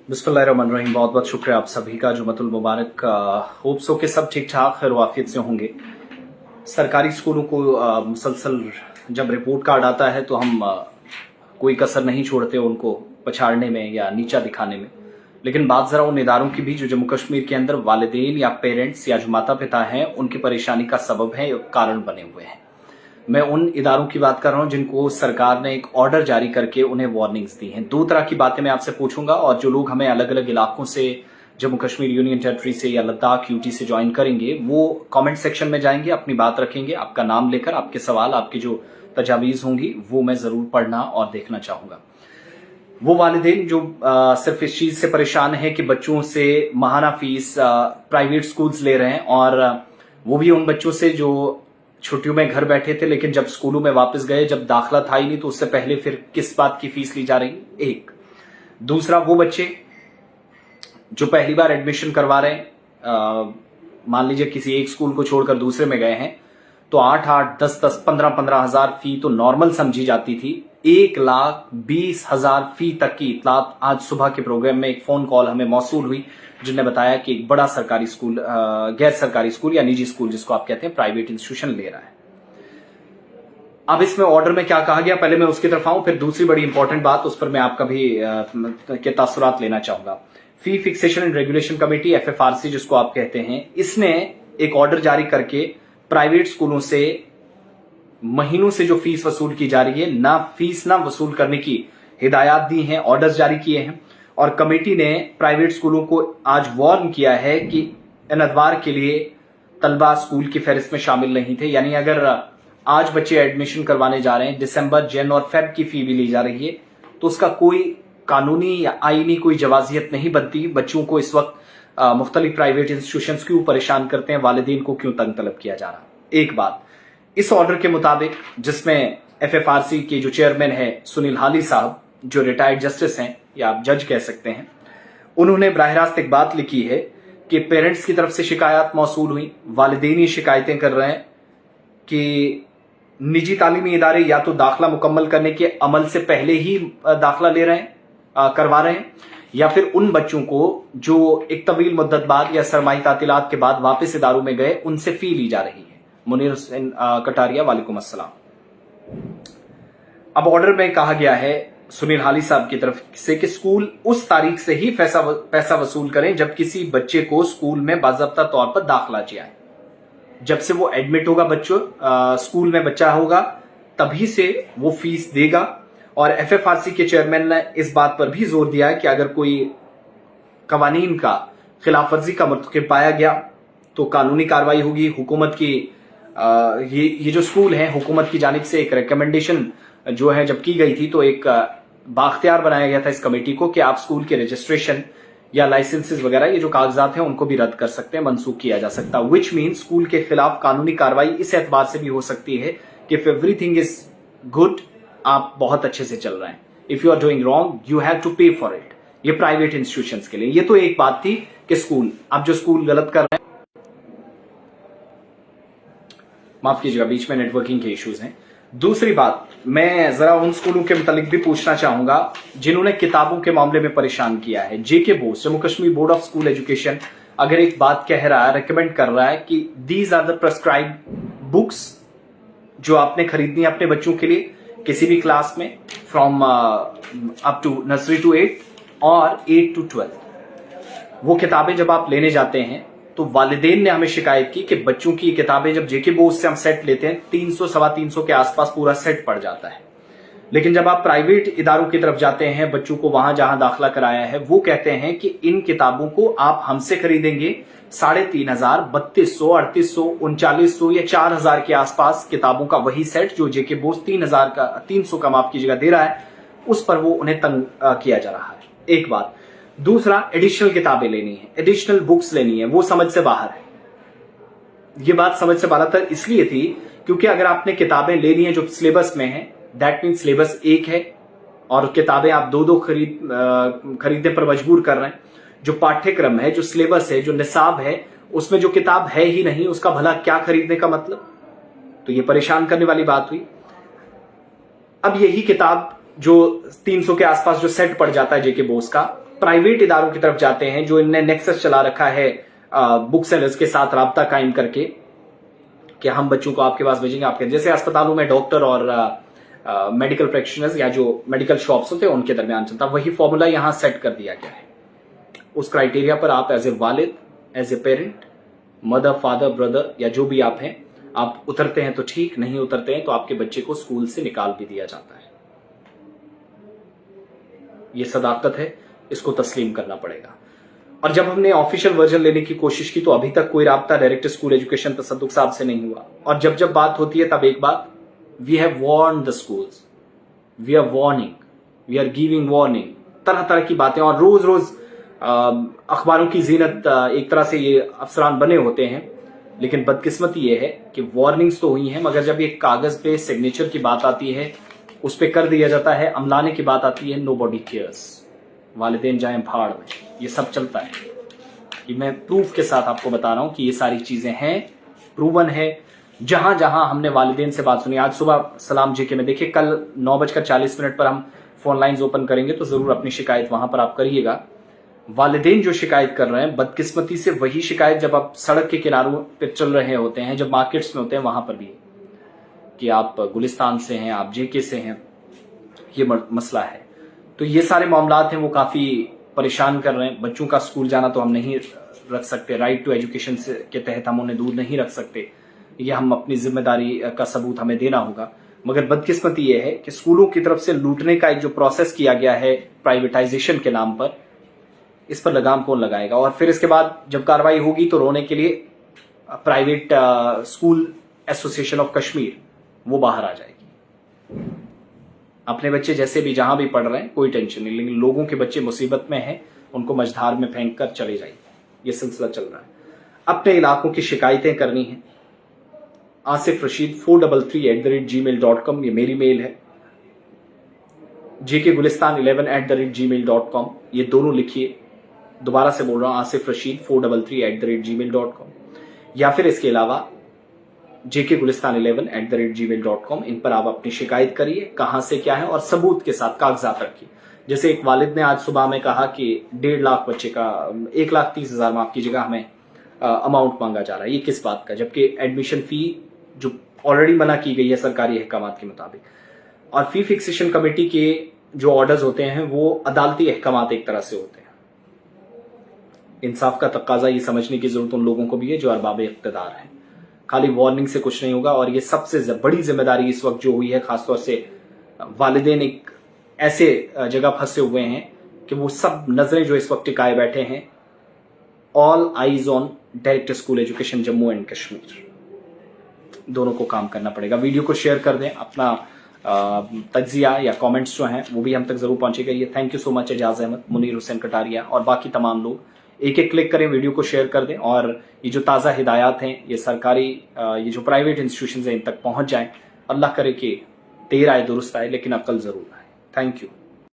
बिस्मिल्लाहिर्रहमानिर्रहीम। बहुत बहुत शुक्रिया आप सभी का। जुमतुल मुबारक। होप सो के सब ठीक ठाक खैर वाफियत से होंगे। सरकारी स्कूलों को मुसलसल जब रिपोर्ट कार्ड आता है तो हम कोई कसर नहीं छोड़ते उनको पछाड़ने में या नीचा दिखाने में। लेकिन बात ज़रा उन इदारों की भी जो जम्मू कश्मीर के अंदर वालिदैन या पेरेंट्स या जो माता पिता हैं उनकी परेशानी का सबब है, कारण बने हुए हैं। मैं उन इदारों की बात कर रहा हूं जिनको सरकार ने एक ऑर्डर जारी करके उन्हें वार्निंग्स दी हैं। दो तरह की बातें मैं आपसे पूछूंगा और जो लोग हमें अलग अलग इलाकों से, जम्मू कश्मीर यूनियन टेरिटरी से या लद्दाख यूटी से ज्वाइन करेंगे, वो कमेंट सेक्शन में जाएंगे, अपनी बात रखेंगे, आपका नाम लेकर आपके सवाल, आपकी जो तजावीज़ होंगी वो मैं ज़रूर पढ़ना और देखना चाहूंगा। वो वालिदैन जो सिर्फ इस चीज़ से परेशान है कि बच्चों से माहाना फीस प्राइवेट स्कूल्स ले रहे हैं, और वो भी उन बच्चों से जो छुट्टियों में घर बैठे थे लेकिन जब स्कूलों में वापस गए, जब दाखला था ही नहीं तो उससे पहले फिर किस बात की फीस ली जा रही। एक दूसरा, वो बच्चे जो पहली बार एडमिशन करवा रहे हैं, मान लीजिए किसी एक स्कूल को छोड़कर दूसरे में गए हैं, तो 8-8, 10-10, 15-15 हजार फी तो नॉर्मल समझी जाती थी। 1,20,000 फी तक की इतलात आज सुबह के प्रोग्राम में एक फोन कॉल हमें मौसूल हुई जिनने बताया कि एक बड़ा सरकारी स्कूल, गैर सरकारी स्कूल या निजी स्कूल जिसको आप कहते हैं, प्राइवेट इंस्टीट्यूशन ले रहा है। अब इसमें ऑर्डर में क्या कहा गया, पहले मैं उसकी तरफ आऊं, फिर दूसरी बड़ी इंपॉर्टेंट बात उस पर मैं आपका भी के तासुरात लेना चाहूंगा। Fee fixation and regulation committee, FFRC जिसको आप कहते हैं, इसने एक ऑर्डर जारी करके प्राइवेट स्कूलों से महीनों से जो फीस वसूल की जा रही है, ना फीस ना वसूल करने की हिदायत दी हैं, ऑर्डर्स जारी किए हैं। और कमेटी ने प्राइवेट स्कूलों को आज वार्न किया है कि इन अदवार के लिए तलबा स्कूल की फहरिस्त में शामिल नहीं थे। यानी अगर आज बच्चे एडमिशन करवाने जा रहे हैं, दिसंबर, जन और फेब की फी भी ली जा रही है, तो उसका कोई कानूनी या आईनी कोई जवाजियत नहीं बनती। बच्चों को इस वक्त मुख्तलिफ प्राइवेट इंस्टीट्यूशंस क्यों परेशान करते हैं, वालिदैन को क्यों तंग तलब किया जा रहा। एक बात, इस ऑर्डर के मुताबिक जिसमें FFRC के जो चेयरमैन है सुनील हाली साहब, जो रिटायर्ड जस्टिस हैं या आप जज कह सकते हैं, उन्होंने बराह रास्त एक बात लिखी है कि पेरेंट्स की तरफ से शिकायत मौसूल हुई, वालिदैन ये शिकायतें कर रहे हैं कि निजी तालीमी इदारे या तो दाखला मुकम्मल करने के अमल से पहले ही दाखला ले रहे हैं, करवा रहे हैं, या फिर उन बच्चों को जो एक तवील मुद्दत बाद या सरमाई तातीलात के बाद वापस इदारों में गए उनसे फी ली जा रही है। मुनीर हुसैन कटारिया, वालेकुम अस्सलाम। अब ऑर्डर में कहा गया है सुनील हाली साहब की तरफ से कि स्कूल उस तारीख से ही पैसा वसूल करें जब किसी बच्चे को स्कूल में बाज़ाब्ता तौर पर दाखला दिया है। जब से वो एडमिट होगा, बच्चों स्कूल में बच्चा होगा, तभी से वो फीस देगा। और FFRC के चेयरमैन ने इस बात पर भी जोर दिया है कि अगर कोई कवानीन का खिलाफ वर्जी का मुर्तकिब पाया गया तो कानूनी कार्रवाई होगी। हुकूमत की ये जो स्कूल है, हुकूमत की जानिब से एक रिकमेंडेशन जो है जब की गई थी तो एक बाख्तियार बनाया गया था इस कमेटी को कि आप स्कूल के रजिस्ट्रेशन या लाइसेंसेस वगैरह, ये जो कागजात हैं उनको भी रद्द कर सकते हैं, मनसूख किया जा सकता है। विच मीन स्कूल के खिलाफ कानूनी कार्रवाई इस एतबार से भी हो सकती है कि इफ एवरीथिंग इज गुड, आप बहुत अच्छे से चल रहे हैं, if you are doing wrong you have to pay for it. ये प्राइवेट इंस्टीट्यूशंस के लिए। ये तो एक बात थी कि स्कूल, अब जो स्कूल गलत कर रहे हैं, माफ कीजिएगा बीच में नेटवर्किंग के इश्यूज हैं। दूसरी बात, मैं जरा उन स्कूलों के मुतालिक भी पूछना चाहूंगा जिन्होंने किताबों के मामले में परेशान किया है। JK Bose, Jammu Kashmir board of school education, अगर एक बात कह रहा है, रिकमेंड कर रहा है कि these are the prescribed books जो आपने खरीदनी है अपने बच्चों के लिए किसी भी क्लास में, from up to nursery to 8 और 8 to 12। वो किताबें जब आप लेने जाते हैं तो वालिदैन ने हमें शिकायत की कि बच्चों की किताबें जब JK बोर्ड से हम सेट लेते हैं 300-325 के आसपास पूरा सेट पड़ जाता है। लेकिन जब आप प्राइवेट इदारों की तरफ जाते हैं, बच्चों को वहां जहां दाखिला कराया है, वो कहते हैं कि इन किताबों को आप हमसे खरीदेंगे 3,500, 3,200, 3,800, 3,900 या 4,000 के आसपास किताबों का वही सेट जो JK बोर्ड 300 का माफ कीजिएगा दे रहा है, उस पर वो उन्हें तंग किया जा रहा है। एक बात। दूसरा, एडिशनल किताबें लेनी है, एडिशनल बुक्स लेनी है, वो समझ से बाहर है। ये बात समझ से बाहर इसलिए थी क्योंकि अगर आपने किताबें लेनी है जो सिलेबस में है, दैट मीन सिलेबस एक है और किताबें आप दो खरीदने पर मजबूर कर रहे हैं। जो पाठ्यक्रम है, जो सिलेबस है, जो निसाब है, उसमें जो किताब है ही नहीं, उसका भला क्या खरीदने का मतलब। तो ये परेशान करने वाली बात हुई। अब यही किताब जो 300 के आसपास जो सेट पड़ जाता है JK बोस का, प्राइवेट इदारों की तरफ जाते हैं जो इनने नेक्सस चला रखा है बुक सेलर्स के साथ राब्ता कायम करके कि हम बच्चों को आपके पास भेजेंगे, आपके जैसे अस्पतालों में डॉक्टर और मेडिकल प्रैक्टिशनर्स या जो मेडिकल शॉप्स होते हैं उनके दरमियान चलता, वही फॉर्मूला यहां सेट कर दिया गया है। उस क्राइटेरिया पर आप एज ए वालिद, as a parent, mother, father, brother या जो भी आप हैं, आप उतरते हैं तो ठीक, नहीं उतरते हैं तो आपके बच्चे को स्कूल से निकाल भी दिया जाता है। ये सदाकत है, इसको तस्लीम करना पड़ेगा। और जब हमने ऑफिशियल वर्जन लेने की कोशिश की तो अभी तक कोई राब्ता डायरेक्टर स्कूल एजुकेशन तसद्दुक साहब से नहीं हुआ। और जब जब बात होती है तब एक बात, we have warned the schools, we are warning, we are giving warning, तरह तरह की बातें। और रोज रोज अखबारों की जीनत एक तरह से ये अफसरान बने होते हैं, लेकिन बदकिस्मती ये है कि वार्निंग्स तो हुई हैं, मगर जब ये कागज पे सिग्नेचर की बात आती है, उस पर कर दिया जाता है, अमलाने की बात आती है, नो बॉडी केयर्स, वालिदैन जाएं भाड़ में, ये सब चलता है। कि मैं प्रूफ के साथ आपको बता रहा हूं कि ये सारी चीजें हैं, प्रूवन है। जहां जहां हमने वालिदैन से बात सुनी, आज सुबह सलाम जी के में देखिए, कल 9:40 पर हम फोन लाइंस ओपन करेंगे तो जरूर अपनी शिकायत वहां पर आप करिएगा। वालिदैन जो शिकायत कर रहे हैं, बदकिस्मती से वही शिकायत जब आप सड़क के किनारों पे चल रहे होते हैं, जब मार्केट्स में होते हैं, वहां पर भी कि आप गुलिस्तान से हैं, आप जेके से हैं, ये मसला है। तो ये सारे मामलात हैं, वो काफी परेशान कर रहे हैं। बच्चों का स्कूल जाना तो हम नहीं रख सकते, राइट टू एजुकेशन के तहत हम उन्हें दूर नहीं रख सकते, ये हम अपनी जिम्मेदारी का सबूत हमें देना होगा। मगर बदकिस्मती ये है कि स्कूलों की तरफ से लूटने का एक जो प्रोसेस किया गया है प्राइवेटाइजेशन के नाम पर, इस पर लगाम कौन लगाएगा? और फिर इसके बाद जब कार्रवाई होगी तो रोने के लिए private school association of Kashmir वो बाहर आ जाएगी। अपने बच्चे जैसे भी जहां भी पढ़ रहे हैं कोई टेंशन नहीं, लेकिन लोगों के बच्चे मुसीबत में हैं, उनको मझधार में फेंक कर चले जाइए। ये सिलसिला चल रहा है। अपने इलाकों की शिकायतें करनी है, आसिफ रशीद 433@gmail.com, ये मेरी मेल है। jkgulistan11@gmail.com, ये दोनों लिखिए। दोबारा से बोल रहा हूं, आसिफ रशीद 433@gmail.com, या फिर इसके अलावा jkgulistan11@gmail.com, इन पर आप अपनी शिकायत करिए, कहां से क्या है, और सबूत के साथ कागजात रखिए। जैसे एक वालिद ने आज सुबह में कहा कि 1.5 लाख बच्चे का 1,30,000 माफ कीजिएगा हमें अमाउंट मांगा जा रहा है। ये किस बात का, जबकि एडमिशन फी जो ऑलरेडी मना की गई है सरकारी अहकामात के मुताबिक, और फी फिक्सेशन कमेटी के जो ऑर्डर्स होते हैं वो अदालती अहकामात एक तरह से होते हैं। इंसाफ का तकाजा ये समझने की जरूरत उन लोगों को भी है जो अरबाब इख्तिदार हैं। खाली वार्निंग से कुछ नहीं होगा। और ये सबसे बड़ी जिम्मेदारी इस वक्त जो हुई है, खासतौर से वालिदैन एक ऐसे जगह फंसे हुए हैं कि वो सब नजरें जो इस वक्त टिकाए बैठे हैं, all eyes on director school education Jammu and Kashmir, दोनों को काम करना पड़ेगा। वीडियो को शेयर कर दें, अपना तज्जिया या कमेंट्स जो हैं वो भी हम तक जरूर पहुंचेगा। ये thank you so much Ejaz Ahmed, Munir Hussain Kataria और बाकी तमाम लोग। एक एक क्लिक करें, वीडियो को शेयर कर दें, और ये जो ताज़ा हिदायत हैं ये सरकारी ये जो प्राइवेट इंस्टीट्यूशन हैं इन तक पहुंच जाएं। अल्लाह करे कि देर आए दुरुस्त आए, लेकिन अक्ल जरूर आए। Thank you.